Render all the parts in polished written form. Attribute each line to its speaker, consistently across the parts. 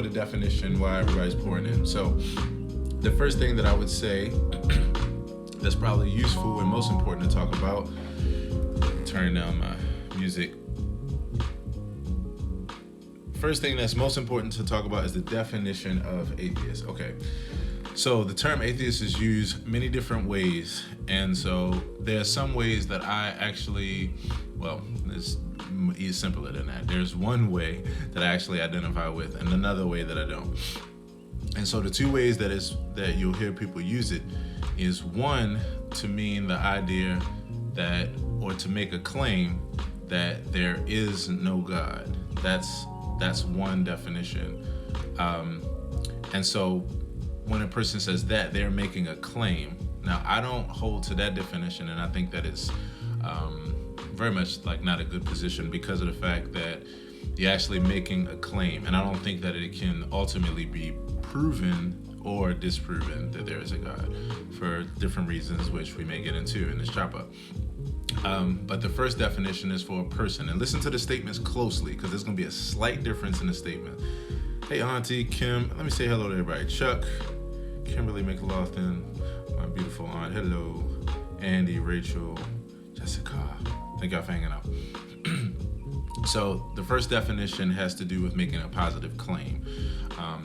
Speaker 1: with a definition while everybody's pouring in. So the first thing that I would say that's probably useful and most important to talk about, turn down my music. First thing that's most important to talk about is the definition of atheist. Okay, so the term atheist is used many different ways, and so there are some ways that I actually, well, it's simpler than that. There's one way that I actually identify with, and another way that I don't. And so the two ways that you'll hear people use it is, one, to mean the idea that, or to make a claim that there is no God. That's one definition. And so when a person says that, they're making a claim. Now, I don't hold to that definition, and I think that it's very much like not a good position because of the fact that you're actually making a claim. And I don't think that it can ultimately be proven or disproven that there is a God for different reasons, which we may get into in this chop up. But the first definition is for a person. And listen to the statements closely, because there's going to be a slight difference in the statement. Hey, Auntie, Kim. Let me say hello to everybody. Chuck, Kimberly McLaughlin, my beautiful aunt. Hello. Andy, Rachel, Jessica. Thank y'all for hanging out. So the first definition has to do with making a positive claim.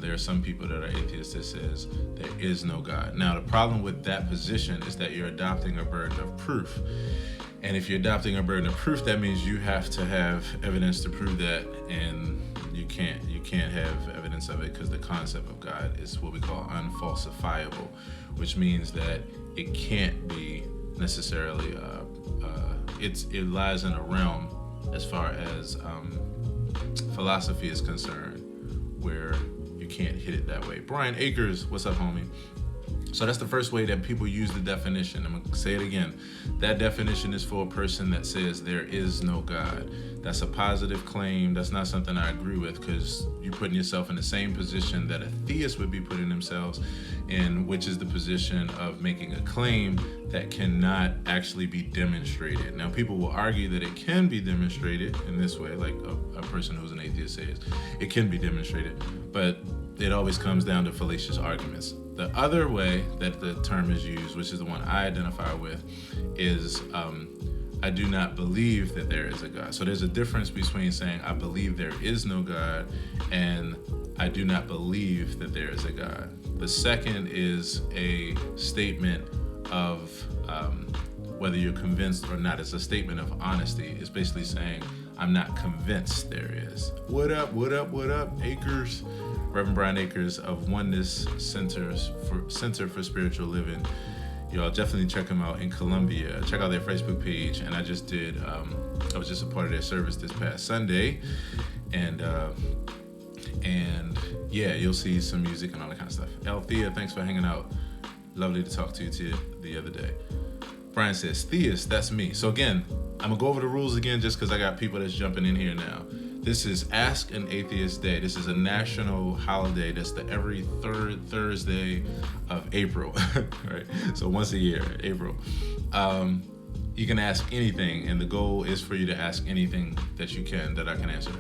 Speaker 1: There are some people that are atheists that says there is no God. Now, the problem with that position is that you're adopting a burden of proof. And if you're adopting a burden of proof, that means you have to have evidence to prove that, and you can't have evidence of it because the concept of God is what we call unfalsifiable, which means that it can't be necessarily it lies in a realm as far as philosophy is concerned where you can't hit it that way. Brian Akers, what's up, homie? So that's the first way that people use the definition. I'm gonna say it again. That definition is for a person that says there is no God. That's a positive claim. That's not something I agree with, because you're putting yourself in the same position that a theist would be putting themselves in, which is the position of making a claim that cannot actually be demonstrated. Now, people will argue that it can be demonstrated in this way, like a person who's an atheist says. It can be demonstrated, but it always comes down to fallacious arguments. The other way that the term is used, which is the one I identify with, is I do not believe that there is a God. So there's a difference between saying I believe there is no God and I do not believe that there is a God. The second is a statement of whether you're convinced or not. It's a statement of honesty. It's basically saying I'm not convinced there is. What up, what up, what up, Akers? Reverend Brian Akers of Oneness Center for Spiritual Living. Y'all definitely check them out in Columbia. Check out their Facebook page. And I was just a part of their service this past Sunday. And yeah, you'll see some music and all that kind of stuff. Althea, thanks for hanging out. Lovely to talk to you the other day. Brian says, theist, that's me. So again, I'm gonna go over the rules again just because I got people that's jumping in here now. This is Ask an Atheist Day. This is a national holiday. That's the every third Thursday of April, right? So once a year, April. You can ask anything, and the goal is for you to ask anything that you can, that I can answer,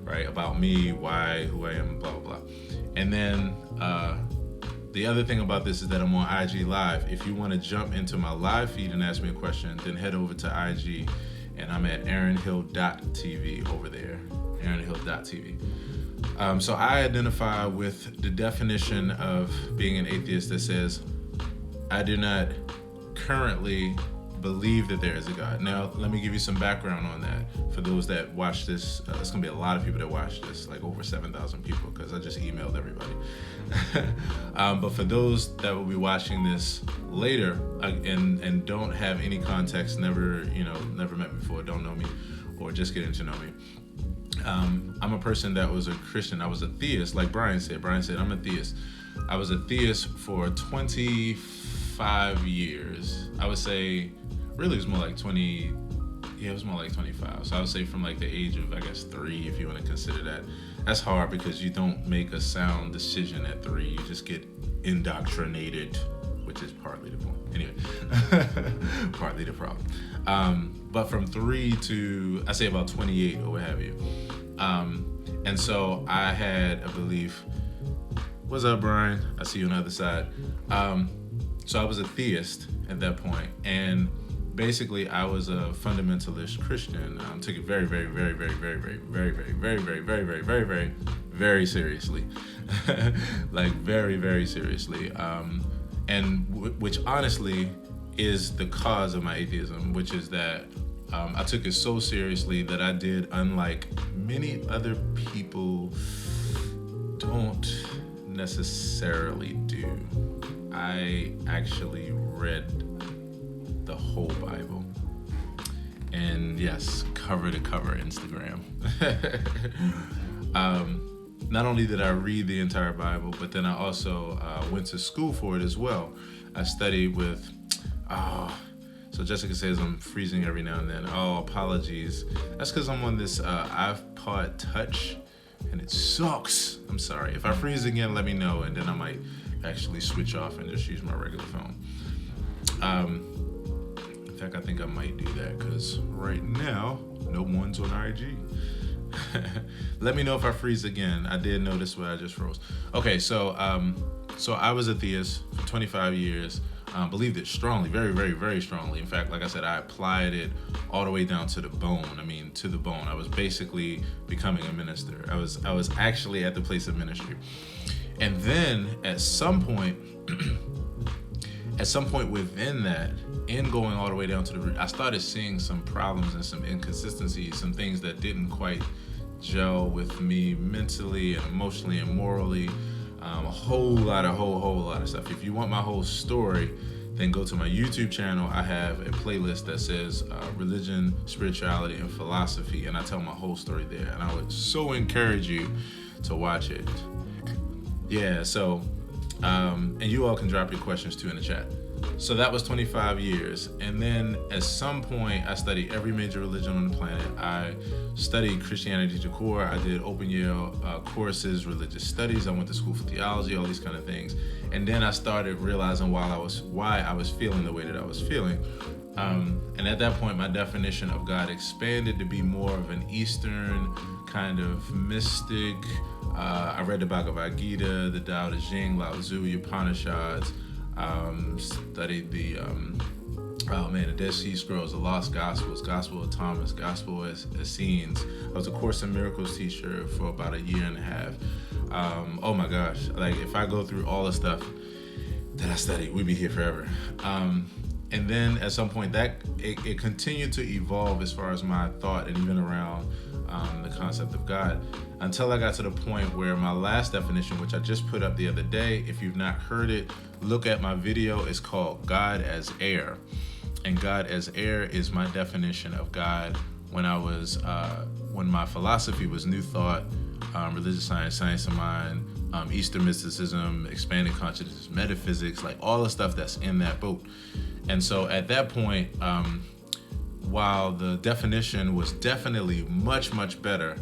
Speaker 1: right? About me, why, who I am, blah, blah, blah. And then the other thing about this is that I'm on IG Live. If you want to jump into my live feed and ask me a question, then head over to IG, and I'm at aaronhill.tv over there. aaronhill.tv. So I identify with the definition of being an atheist that says, I do not currently believe that there is a God. Now, let me give you some background on that. For those that watch this, there's gonna be a lot of people that watch this, like over 7,000 people, because I just emailed everybody. But for those that will be watching this later and don't have any context, never met me before, don't know me, or just getting to know me. I'm a person that was a Christian. I was a theist, like Brian said. Brian said, I'm a theist. I was a theist for 25 years. I would say, really, it was more like 20. Yeah, it was more like 25. So I would say from like the age of, I guess, 3, if you want to consider that. That's hard because you don't make a sound decision at 3. You just get indoctrinated, which is partly the point. Anyway, partly the problem. But from 3 to, I say about 28 or what have you. And so I had a belief What's up, Brian? I see you on the other side. So I was a theist at that point, and basically I was a fundamentalist Christian. Took it very, very, very, very, very, very, very, very, very, very, very, very, very, very, very seriously, like very, very seriously. Which honestly is the cause of my atheism, which is that I took it so seriously that I did, unlike many other people don't necessarily do. I actually read the whole Bible. And yes, cover to cover Instagram. Not only did I read the entire Bible, but then I also went to school for it as well. I studied with, so Jessica says I'm freezing every now and then. Oh, apologies. That's because I'm on this iPod Touch, and it sucks. I'm sorry. If I freeze again, let me know, and then I might actually switch off and just use my regular phone. In fact, I think I might do that because right now, no one's on IG. Let me know if I freeze again. I did notice where I just froze. Okay, so I was a theist for 25 years. Believed it strongly, very, very, very strongly. In fact, like I said, I applied it all the way down to the bone. I mean, to the bone. I was basically becoming a minister. I was actually at the place of ministry. And then at some point within that, in going all the way down to the root, I started seeing some problems and some inconsistencies, some things that didn't quite gel with me mentally and emotionally and morally. A whole lot of stuff. If you want my whole story, then go to my YouTube channel. I have a playlist that says religion, spirituality, and philosophy, and I tell my whole story there. And I would so encourage you to watch it. Yeah, so, and you all can drop your questions too in the chat. So that was 25 years. And then at some point, I studied every major religion on the planet. I studied Christianity to core. I did open year courses, religious studies. I went to school for theology, all these kind of things. And then I started realizing why I was feeling the way that I was feeling. And at that point, my definition of God expanded to be more of an Eastern kind of mystic. I read the Bhagavad Gita, the Tao Te Ching, Lao Tzu, Upanishads. Studied the the Dead Sea Scrolls, the Lost Gospels, Gospel of Thomas, Gospel of Essenes. I was a Course in Miracles teacher for about a year and a half. Oh my gosh, like if I go through all the stuff that I studied, we'd be here forever. And then at some point that it continued to evolve as far as my thought and even around the concept of God, until I got to the point where my last definition, which I just put up the other day, if you've not heard it, look at my video. It's called God as Air. And God as Air is my definition of God when when my philosophy was New Thought, religious science, science of mind, Eastern mysticism, expanded consciousness, metaphysics, like all the stuff that's in that boat. And so at that point, while the definition was definitely much, much better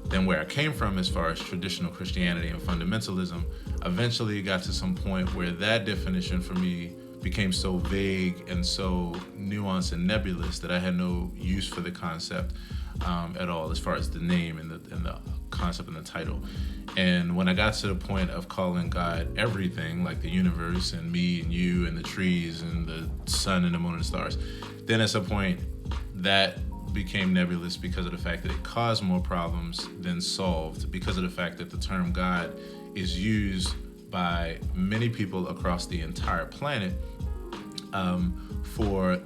Speaker 1: than where I came from as far as traditional Christianity and fundamentalism, eventually it got to some point where that definition for me became so vague and so nuanced and nebulous that I had no use for the concept at all, as far as the name and the concept and the title. And when I got to the point of calling God everything, like the universe and me and you and the trees and the sun and the moon and the stars, then at some point that became nebulous because of the fact that it caused more problems than solved, because of the fact that the term God is used by many people across the entire planet for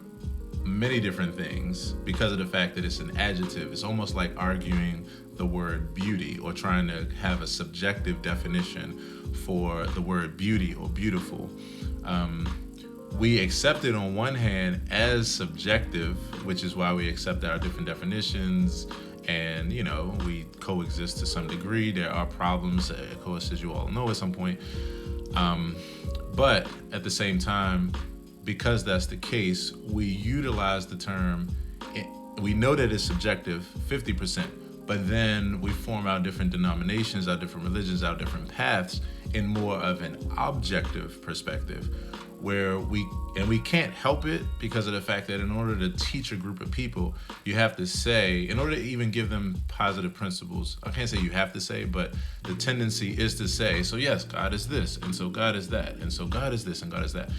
Speaker 1: many different things, because of the fact that it's an adjective. It's almost like arguing the word beauty or trying to have a subjective definition for the word beauty or beautiful. We accept it on one hand as subjective, which is why we accept our different definitions, and we coexist to some degree. There are problems, of course, as you all know, at some point. But at the same time, because that's the case, we utilize the term. We know that it's subjective, 50%, but then we form our different denominations, our different religions, our different paths, in more of an objective perspective, where we can't help it because of the fact that in order to teach a group of people, you have to say, in order to even give them positive principles, I can't say you have to say, but the tendency is to say, so yes, God is this, and so God is that, and so God is this, and God is that.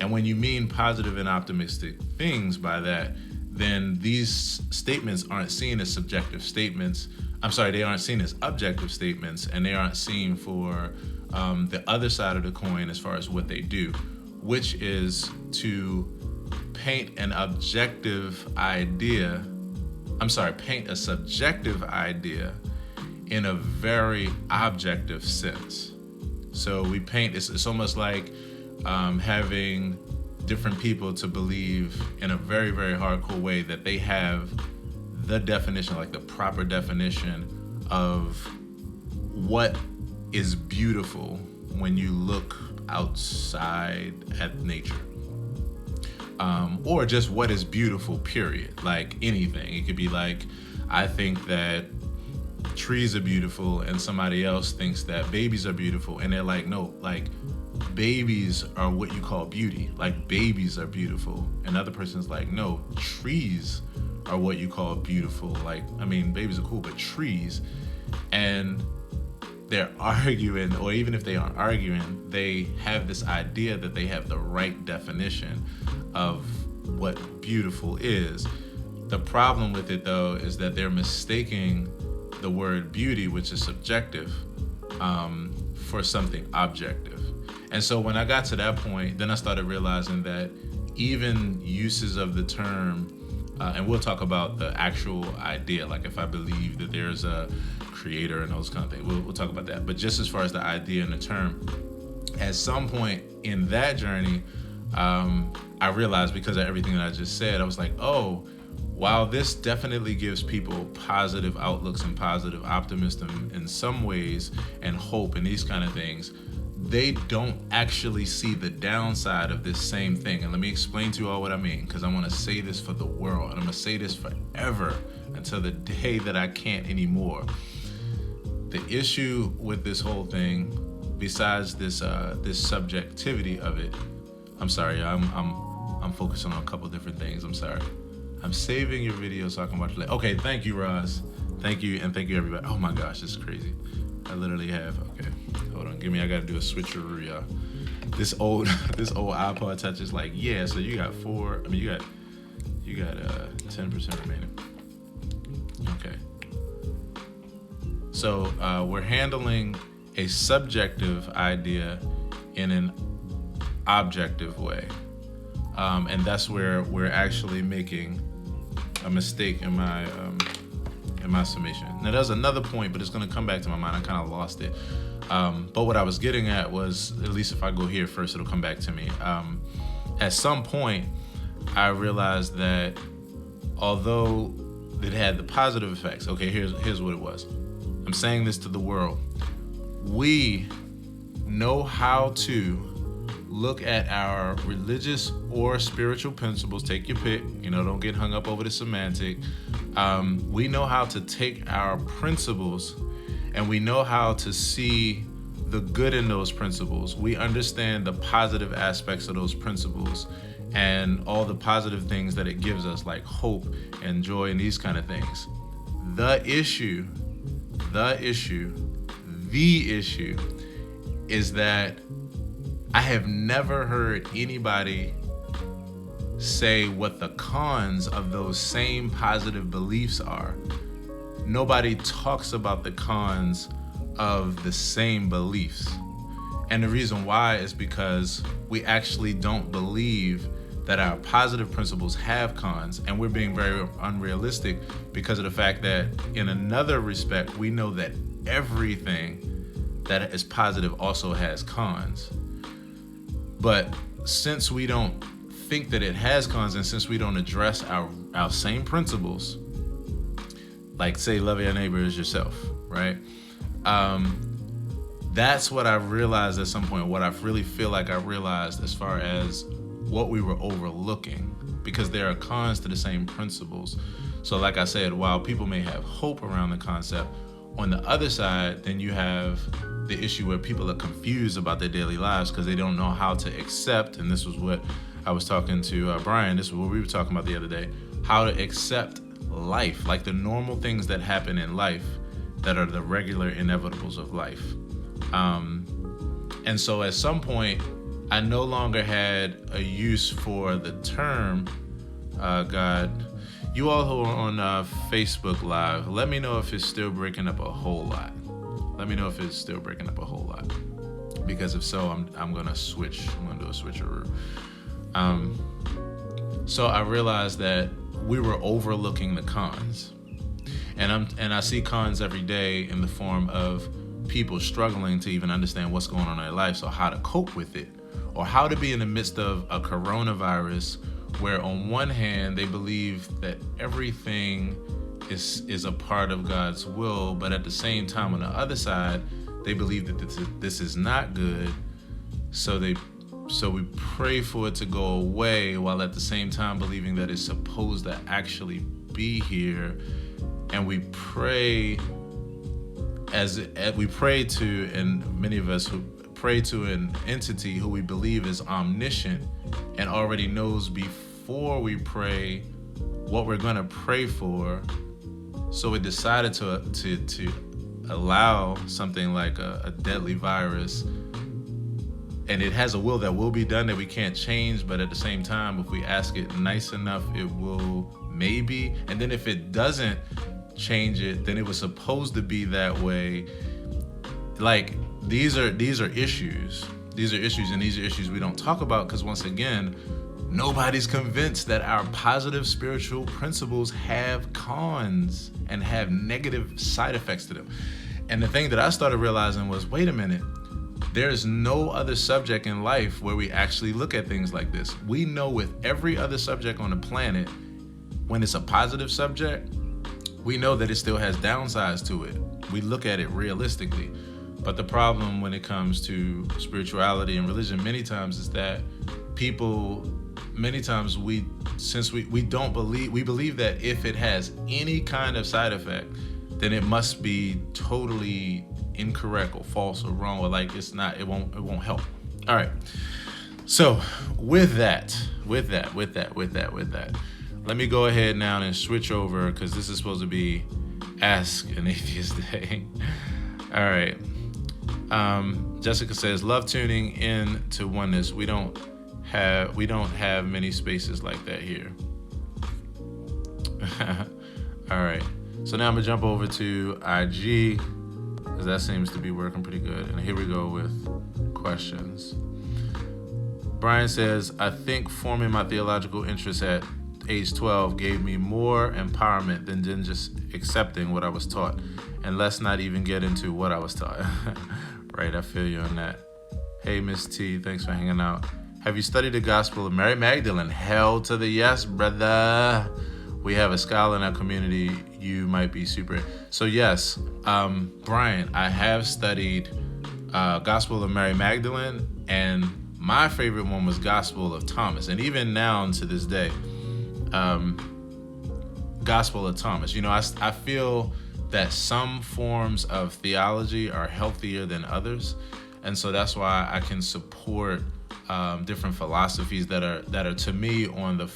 Speaker 1: And when you mean positive and optimistic things by that, then these statements aren't seen as subjective statements. They aren't seen as objective statements, and they aren't seen for the other side of the coin as far as what they do, which is to paint a subjective idea in a very objective sense. So we paint, it's almost like having different people to believe in a very, very hardcore way that they have the definition, like the proper definition of what is beautiful when you look outside at nature, or just what is beautiful, period. Like anything, it could be like, I think that trees are beautiful, and somebody else thinks that babies are beautiful, and they're like, no, like babies are what you call beauty, like babies are beautiful. Another person's like, no, trees are what you call beautiful. Like, I mean, babies are cool, but trees. And they're arguing, or even if they aren't arguing, they have this idea that they have the right definition of what beautiful is. The problem with it, though, is that they're mistaking the word beauty, which is subjective, for something objective. And so when I got to that point, then I started realizing that even uses of the term, and we'll talk about the actual idea, like if I believe that there's a creator and those kind of things, we'll talk about that. But just as far as the idea and the term, at some point in that journey, I realized, because of everything that I just said, I was like, oh, while this definitely gives people positive outlooks and positive optimism in some ways, and hope and these kind of things, they don't actually see the downside of this same thing. And let me explain to you all what I mean, because I want to say this for the world, and I'm going to say this forever until the day that I can't anymore. The issue with this whole thing, besides this subjectivity of it, I'm sorry, I'm focusing on a couple different things. I'm sorry. I'm saving your video so I can watch it later. Okay, thank you, Roz. Thank you, and thank you, everybody. Oh my gosh, this is crazy. I literally have, okay, hold on, I gotta do a switcheroo, y'all. This old iPod Touch is like, yeah, so you got 10% remaining. Okay. So we're handling a subjective idea in an objective way. And that's where we're actually making a mistake in my summation. Now there's another point, but it's gonna come back to my mind. I kind of lost it. But what I was getting at was, at least if I go here first, it'll come back to me. At some point, I realized that although it had the positive effects, okay, here's what it was. I'm saying this to the world. We know how to look at our religious or spiritual principles, take your pick, don't get hung up over the semantic. We know how to take our principles, and we know how to see the good in those principles. We understand the positive aspects of those principles and all the positive things that it gives us, like hope and joy and these kind of things. The issue is that I have never heard anybody say what the cons of those same positive beliefs are. Nobody talks about the cons of the same beliefs. And the reason why is because we actually don't believe that our positive principles have cons, and we're being very unrealistic because of the fact that in another respect, we know that everything that is positive also has cons. But since we don't think that it has cons, and since we don't address our same principles, like say love your neighbor as yourself, right? That's what I realized at some point, what I really feel like I realized as far as what we were overlooking, because there are cons to the same principles. So like I said, while people may have hope around the concept, On the other side, then you have the issue where people are confused about their daily lives because they don't know how to accept, and this was what I was talking to Brian, this is what we were talking about the other day, how to accept life, like the normal things that happen in life that are the regular inevitables of life. And so at some point, I no longer had a use for the term God. You all who are on Facebook Live, let me know if it's still breaking up a whole lot. Let me know if it's still breaking up a whole lot. Because if so, I'm gonna switch. I'm gonna do a switcheroo. So I realized that we were overlooking the cons, and I see cons every day in the form of people struggling to even understand what's going on in their life, so how to cope with it, or how to be in the midst of a coronavirus where on one hand they believe that everything is a part of God's will, but at the same time on the other side they believe that this is not good, so we pray for it to go away while at the same time believing that it's supposed to actually be here. And we pray as we pray to, and many of us who pray to an entity who we believe is omniscient and already knows before we pray what we're going to pray for. So we decided to allow something like a deadly virus, and it has a will that will be done that we can't change, but at the same time, if we ask it nice enough, it will maybe. And then if it doesn't change it, then it was supposed to be that way. Like, these are issues. These are issues, and these are issues we don't talk about because, once again, nobody's convinced that our positive spiritual principles have cons and have negative side effects to them. And the thing that I started realizing was, wait a minute, there's no other subject in life where we actually look at things like this. We know with every other subject on the planet, when it's a positive subject, we know that it still has downsides to it. We look at it realistically. But the problem when it comes to spirituality and religion many times is that people, many times we believe that if it has any kind of side effect, then it must be totally incorrect or false or wrong, or like it won't help. All right. So with that, let me go ahead now and switch over, because this is supposed to be Ask an Atheist Day. All right. Jessica says, love tuning in to oneness. We don't have many spaces like that here. All right. So now I'm gonna jump over to IG, because that seems to be working pretty good. And here we go with questions. Brian says, I think forming my theological interests at age 12 gave me more empowerment than just accepting what I was taught. And let's not even get into what I was taught. Right, I feel you on that. Hey, Miss T, thanks for hanging out. Have you studied the Gospel of Mary Magdalene? Hell to the yes, brother. We have a scholar in our community. You might be super. So yes, Brian, I have studied Gospel of Mary Magdalene, and my favorite one was Gospel of Thomas. And even now to this day, Gospel of Thomas. You know, I feel that some forms of theology are healthier than others. And so that's why I can support different philosophies that are to me on the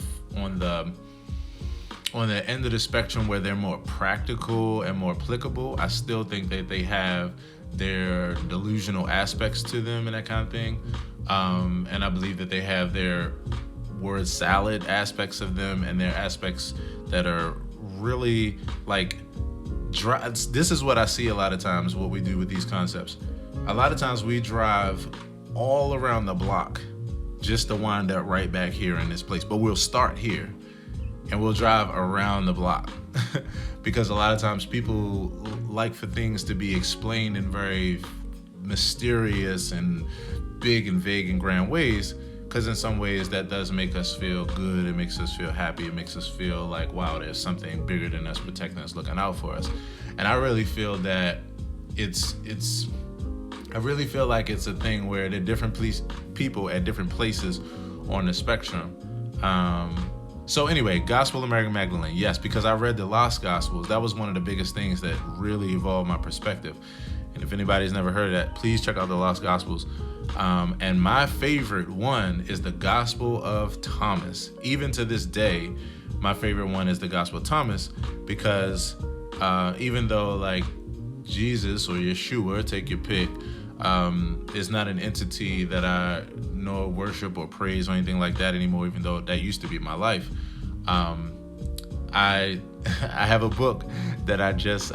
Speaker 1: end of the spectrum where they're more practical and more applicable. I still think that they have their delusional aspects to them and that kind of thing. And I believe that they have their word salad aspects of them, and their aspects that are really like this is what I see a lot of times, what we do with these concepts. A lot of times we drive all around the block just to wind up right back here in this place. But we'll start here and we'll drive around the block because a lot of times people like for things to be explained in very mysterious and big and vague and grand ways, because in some ways that does make us feel good. It makes us feel happy. It makes us feel like, wow, there's something bigger than us protecting us, looking out for us. And I really feel that I really feel like it's a thing where there are different people at different places on the spectrum. So anyway, Gospel of Mary Magdalene. Yes, because I read the Lost Gospels. That was one of the biggest things that really evolved my perspective. And if anybody's never heard of that, please check out the Lost Gospels. And my favorite one is the Gospel of Thomas. Even to this day, my favorite one is the Gospel of Thomas, because even though like Jesus or Yeshua, take your pick, is not an entity that I know, worship, or praise or anything like that anymore, even though that used to be my life. I I have a book that I just